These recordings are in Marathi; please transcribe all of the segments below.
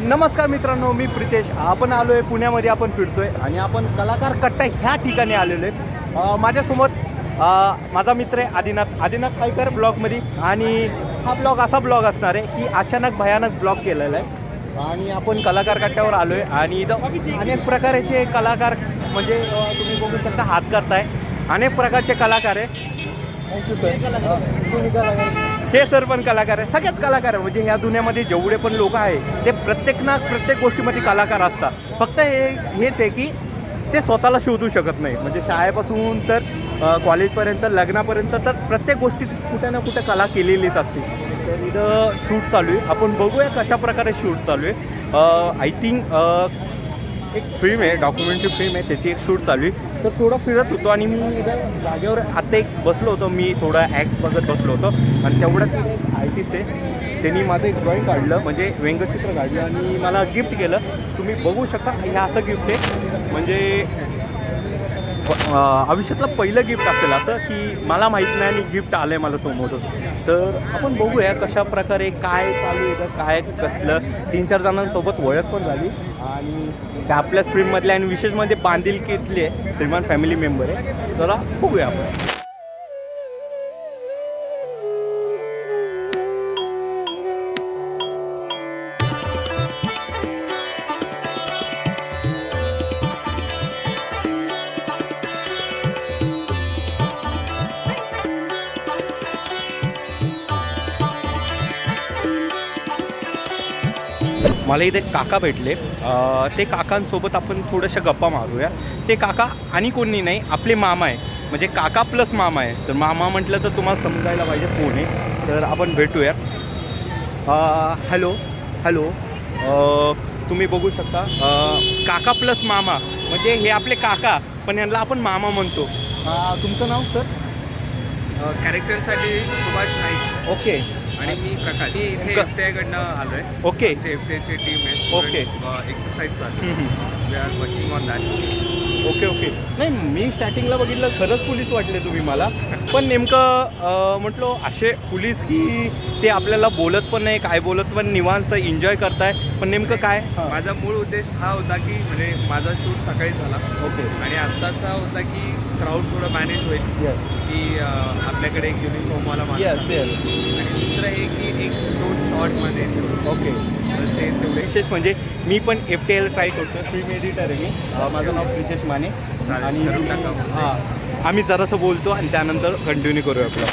नमस्कार मित्रांनो, मी प्रितेश. आपण आलो आहे पुण्यामध्ये, आपण फिरतोय आणि आपण कलाकार कट्टा ह्या ठिकाणी आलेलो आहे. माझ्यासोबत माझा मित्र आहे आदिनाथ आयकर ब्लॉगमध्ये. आणि हा ब्लॉग असा ब्लॉग असणार आहे की अचानक भयानक ब्लॉग केलेला आहे आणि आपण कलाकार कट्ट्यावर आलो आहे. आणि इथं अनेक प्रकारचे कलाकार म्हणजे तुम्ही बघू शकता, हात करताय. अनेक प्रकारचे कलाकार आहे. Thank you sir. हे सर पण कलाकार आहे, सगळेच कलाकार आहे. म्हणजे ह्या दुनियामध्ये जेवढे पण लोक आहे ते प्रत्येक गोष्टीमध्ये कलाकार असतात. फक्त हेच आहे की ते स्वतःला शोधू शकत नाही. म्हणजे शाळेपासून तर कॉलेजपर्यंत, लग्नापर्यंत, तर प्रत्येक गोष्टीत कुठे ना कुठे कला केलेलीच असते. तर इथं शूट चालू आहे. आपण बघूया कशा प्रकारे शूट चालू आहे. आय थिंक एक फिल्म आहे, डॉक्युमेंटरी फिल्म आहे, त्याची एक शूट चालू आहे. तर थोडं फिरत होतो आणि मी इथं जागेवर आता एक बसलो होतो. मी थोडा ॲक्ट बघत बसलो होतो आणि तेवढ्यात एक आर्टिस्ट आहे, त्यांनी माझं एक ड्रॉईंग काढलं, म्हणजे व्यंगचित्र काढलं आणि मला गिफ्ट केलं. तुम्ही बघू शकता, हे असं गिफ्ट आहे. म्हणजे आयुष्यातलं पहिलं गिफ्ट असेल असं, की मला माहीत नाही आणि गिफ्ट आलं आहे मला समोर. तर आपण बघूया कशा प्रकारे काय चालू आहे, काय कसलं. 3-4 जणांसोबत ओळख पण झाली आणि त्या आपल्याच फिल्ममधले आणि विशेष म्हणजे बांधिलकीतले आहे, श्रीमान फॅमिली मेंबर आहे. जरा बघूया आपण. मला इथे काका भेटले. ते काकांसोबत आपण थोड्याशा गप्पा मारूया. ते काका आणि कोणी नाही, आपले मामा आहे. म्हणजे काका प्लस मामा आहे. तर मामा म्हटलं तर तुम्हाला समजायला पाहिजे कोण आहे. तर आपण भेटूया. हॅलो. तुम्ही बघू शकता, काका प्लस मामा म्हणजे हे आपले काका, पण यांना आपण मामा म्हणतो. तुमचं नाव सर? कॅरेक्टरसाठी सुभाष नाईक. ओके. आणि मी प्रकाश. मी इथे एफटीआयकडनं आलो आहे. ओके. एफटीआयची टीम आहे. ओके. एक्सरसाइज चालू. We are working on that. Okay. नाही, मी स्टार्टिंगला बघितलं खरंच पोलीस वाटले तुम्ही मला. पण नेमकं म्हटलो असे पोलीस की ते आपल्याला बोलत पण नाही, काय बोलत पण निवांत एन्जॉय करताय. पण नेमकं काय? माझा मूळ उद्देश हा होता की म्हणजे माझा शूट सकाळी झाला. ओके. आणि आत्ताचा होता की क्राऊड थोडं मॅनेज होईल, की आपल्याकडे एक युनिफॉर्मवाला माणूस आणि दुसरं हे की 1-2 शॉर्टमध्ये. ओके. तर ते तेवढे विशेष म्हणजे मी पण FTL ट्राय करतो. फिल्म एडिटर आहे मी. माझं नाव प्रितेश माने. आणि आम्ही जरासं बोलतो आणि त्यानंतर कंटिन्यू करूया आपलं.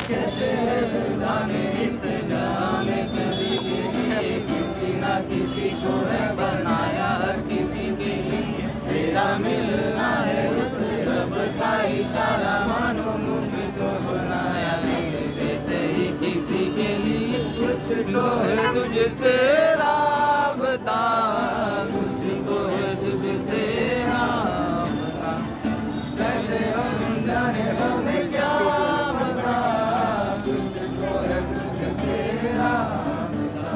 तुझसे राबता, तुझको तुझसे राबता, कैसे हम जाने हमें क्या पता, तुझको तुझसे राबता,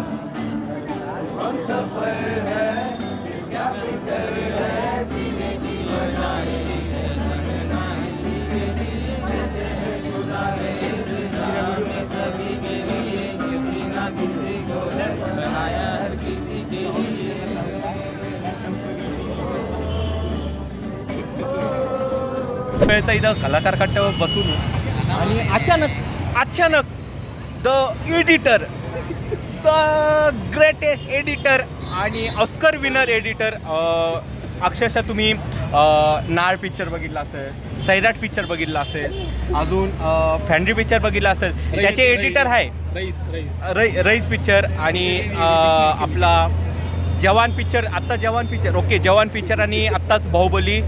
हम सफर है क्या फिक्र है, जीने की वजह है इसी के लिए देते हैं खुदा ने इस जहां में सभी के लिए, किसी ना किसी को बनाया हर किसी के लिए. वेळचा इथं कलाकार कट्ट्यावर बसून आणि अचानक the editor, the greatest editor आणि ऑस्कर विनर एडिटर, अक्षरशः तुम्ही नाळ पिक्चर बघितला असेल, सैराट पिक्चर बघितला असेल, अजून फॅन्ड्री पिक्चर बघितला असेल, त्याचे एडिटर आहे रईस पिक्चर. आणि आपला जवान पिक्चर, आत्ता जवान पिक्चर. ओके, जवान पिक्चर आणि आत्ताच बाहुबली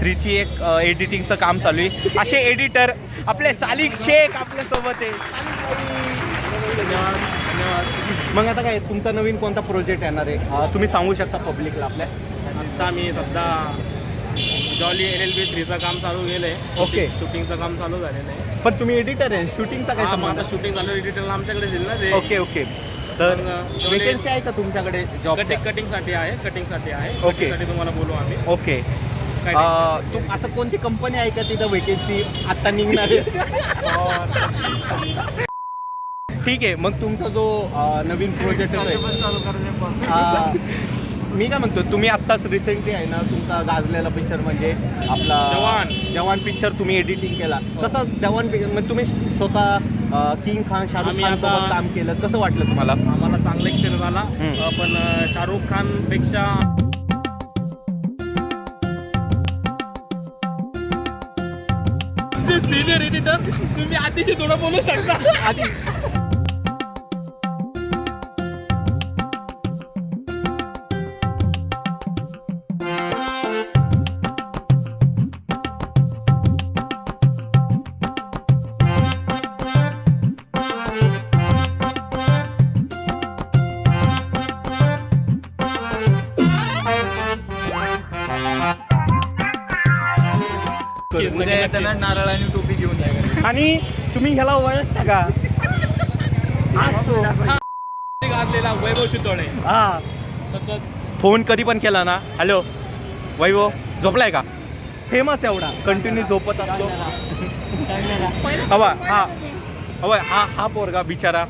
3ची एक एडिटिंगचं काम चालू आहे. असे एडिटर आपले सालिक शेख आपल्यासोबत आहे. धन्यवाद. मग आता काय तुमचा नवीन कोणता प्रोजेक्ट येणार आहे, तुम्ही सांगू शकता पब्लिकला आपल्या? आत्ता मी सध्या जॉली LLB 3चं काम चालू केलं आहे. ओके. शूटिंगचं काम चालू झालेलं आहे. पण तुम्ही एडिटर आहे, शूटिंगचा काय आता संबंध? शूटिंग चालू, एडिटरला आमच्याकडे दिलं ना ते. ओके. तर वेकेन्सी आहे का तुमच्याकडे जॉब? कटिंगसाठी आहे. ओके. कटिंगसाठी तुम्हाला बोलू आम्ही. ओके. असं कोणती कंपनी आहे का तिथं वेकेन्सी आत्ता निघणार आहे? ठीक आहे. मग तुमचा जो नवीन प्रोजेक्ट आहे मी काय म्हणतो, तुम्ही आत्ताच रिसेंटली आहे ना तुमचा गाजलेला पिक्चर म्हणजे आपला जवान पिक्चर तुम्ही एडिटिंग केला. कसं जवान म्हणजे तुम्ही स्वतः किंग खान शाहरुख आम्ही खान आता- सोबत काम केलं, कसं वाटलं तुम्हाला? आम्हाला चांगला एक्सपिरियन्स आला. हम्म. पण शाहरुख खान पेक्षा सिनियर एडिटर तुम्ही आधीचे थोडं बोलू शकता. आधी उद्या येताना नारळ आणि टोपी घेऊन जायला. आणि तुम्ही ह्याला ओळखता का? गाजलेला वैभव शितोळे हा, सतत फोन कधी पण केला ना, हॅलो वैभव झोपलाय का? फेमस एवढा कंटिन्यू झोपत असतो. हवा हा हवा हा पोरगा बिचारा,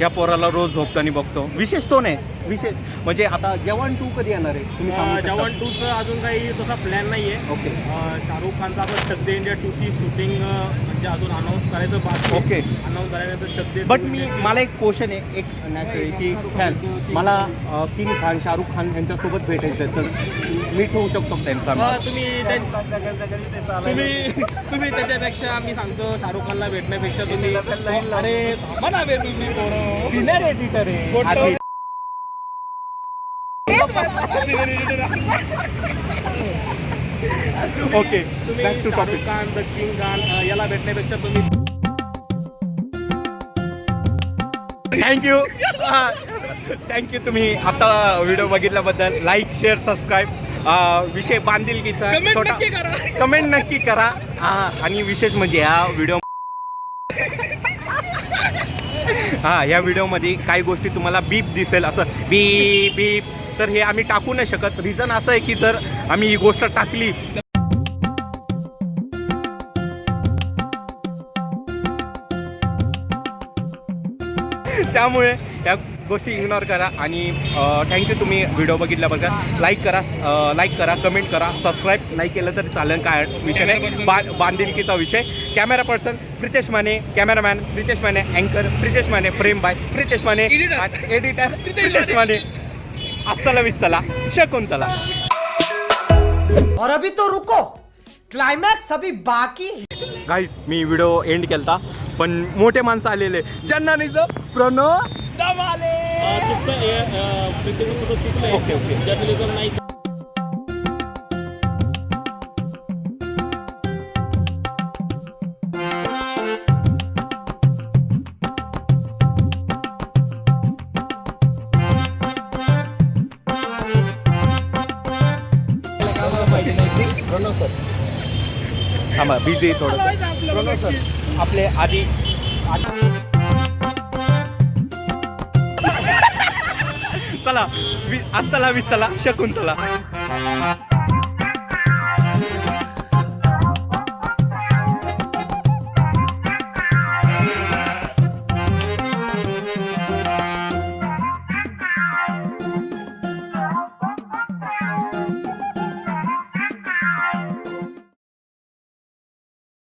या पोराला रोज झोपताना बघतो. विशेष तो नाही, विशेष म्हणजे आता जवान 2 कधी येणार आहे तुम्ही सांगू शकता? जवान 2चं अजून काही तसा प्लॅन नाही आहे. ओके शाहरुख खानचा आता चक दे इंडिया 2ची शूटिंग म्हणजे अजून अनाऊन्स करायचं बाकी. ओके. अनाऊन्स झाल्यानंतर चक दे बट मला एक क्वेश्चन आहे, एक नॅचरली की फॅन मला किंग खान शाहरुख खान यांच्यासोबत भेटायचं आहे, तर मी ठेवू शकतो त्यांचा तुम्ही त्याच्यापेक्षा मी सांगतो शाहरुख खानला भेटण्यापेक्षा तुम्ही अरे थांबा ना बे तुम्ही पोरं. सिनियर एडिटर कोणतं? आहे. ओके तुम्ही back to Shahrukh topic. Khan the king Khan याला भेटण्यापेक्षा तुम्ही थँक्यू थँक्यू. तुम्ही आता व्हिडिओ बघितल्याबद्दल लाईक शेअर सबस्क्राईब. विषय बांधिलकीचा छोटा कमेंट नक्की करा. आणि विशेष म्हणजे या व्हिडिओ या व्हिडिओमध्ये काही गोष्टी तुम्हाला बीप दिसेल, असं बीप बीप, तर हे आम्ही टाकू नाही शकत. रिझन असं आहे की जर आम्ही ही गोष्ट टाकली त्यामुळे या गोष्टी इग्नोर करा. आणि थँक्यू तुम्ही व्हिडिओ बघितल्याबद्दल. लाईक करा कमेंट करा, सबस्क्राईब नाही केलं तरी चालेल, काय विषय नाही. बांधिलकीचा विषय. Camera person Pritesh Mane, cameraman Pritesh Mane, अँकर Pritesh Mane, frame by Pritesh Mane, editor Pritesh Mane. अस्सला विस्सला शकुंतला. और अभी तो रुको, क्लाइमैक्स अभी बाकी है. गाईज मी व्हिडिओ एंड केलता, पण मोठे माणसं आलेले. जन्नानीचं Pranav Damale. Okay okay. Journalism नाही. प्रणव सर थांबा, बिझी थोडं. प्रणव सर आपले आधी चला अस्सला विस्सला शकुंतला.